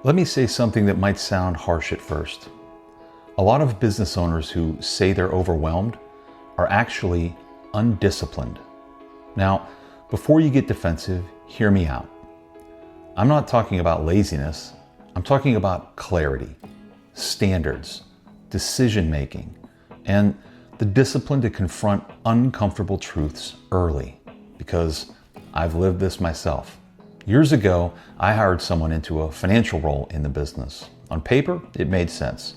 Let me say something that might sound harsh at first. A lot of business owners who say they're overwhelmed are actually undisciplined. Now, before you get defensive, hear me out. I'm not talking about laziness. I'm talking about clarity, standards, decision-making, and the discipline to confront uncomfortable truths early, because I've lived this myself. Years ago, I hired someone into a financial role in the business. On paper, it made sense.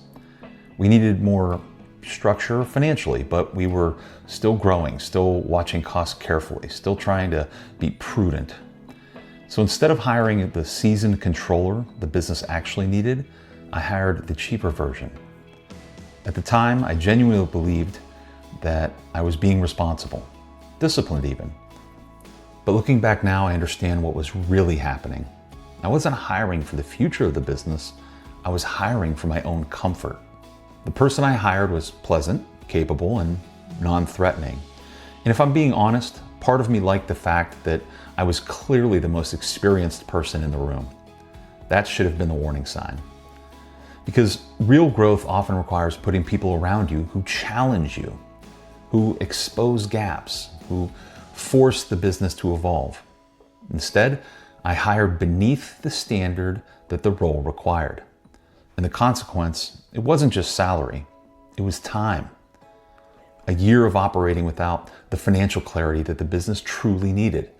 We needed more structure financially, but we were still growing, still watching costs carefully, still trying to be prudent. So instead of hiring the seasoned controller the business actually needed, I hired the cheaper version. At the time, I genuinely believed that I was being responsible, disciplined even. But looking back now, I understand what was really happening. I wasn't hiring for the future of the business. I was hiring for my own comfort. The person I hired was pleasant, capable, and non-threatening. And if I'm being honest, part of me liked the fact that I was clearly the most experienced person in the room. That should have been the warning sign. Because real growth often requires putting people around you who challenge you, who expose gaps, who force the business to evolve. Instead, I hired beneath the standard that the role required. And the consequence, it wasn't just salary, it was time. A year of operating without the financial clarity that the business truly needed.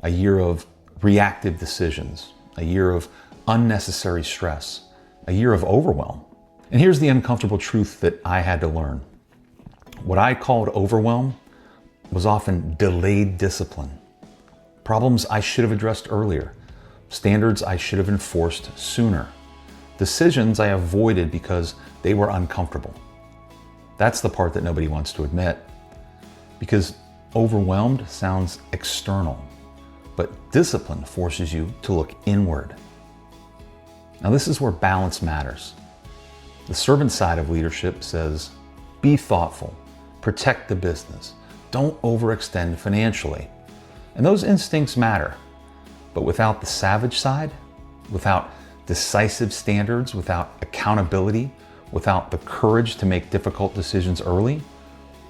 A year of reactive decisions. A year of unnecessary stress. A year of overwhelm. And here's the uncomfortable truth that I had to learn. What I called overwhelm was often delayed discipline. Problems I should have addressed earlier. Standards I should have enforced sooner. Decisions I avoided because they were uncomfortable. That's the part that nobody wants to admit. Because overwhelmed sounds external, but discipline forces you to look inward. Now this is where balance matters. The servant side of leadership says, be thoughtful, protect the business, don't overextend financially. And those instincts matter. But without the savage side, without decisive standards, without accountability, without the courage to make difficult decisions early,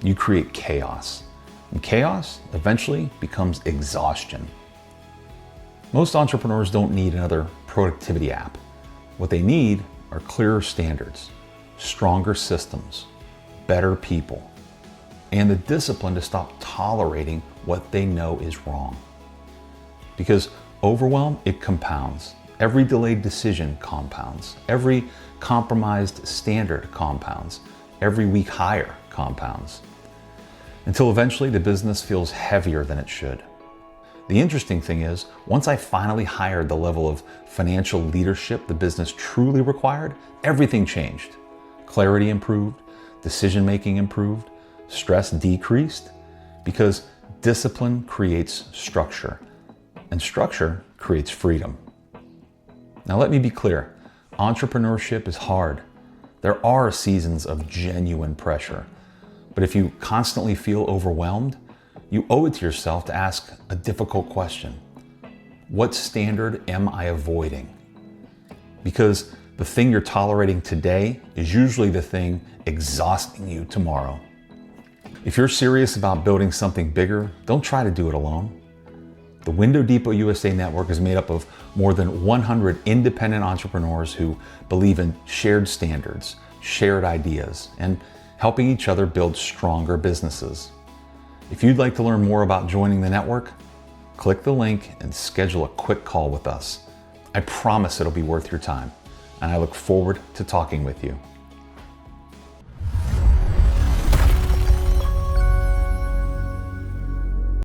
you create chaos. And chaos eventually becomes exhaustion. Most entrepreneurs don't need another productivity app. What they need are clearer standards, stronger systems, better people, and the discipline to stop tolerating what they know is wrong. Because overwhelm, it compounds. Every delayed decision compounds. Every compromised standard compounds. Every weak hire compounds. Until eventually the business feels heavier than it should. The interesting thing is, once I finally hired the level of financial leadership the business truly required, everything changed. Clarity improved, decision-making improved, stress decreased, because discipline creates structure, and structure creates freedom. Now let me be clear, entrepreneurship is hard. There are seasons of genuine pressure, but if you constantly feel overwhelmed, you owe it to yourself to ask a difficult question. What standard am I avoiding? Because the thing you're tolerating today is usually the thing exhausting you tomorrow. If you're serious about building something bigger, don't try to do it alone. The Window Depot USA network is made up of more than 100 independent entrepreneurs who believe in shared standards, shared ideas, and helping each other build stronger businesses. If you'd like to learn more about joining the network, click the link and schedule a quick call with us. I promise it'll be worth your time, and I look forward to talking with you.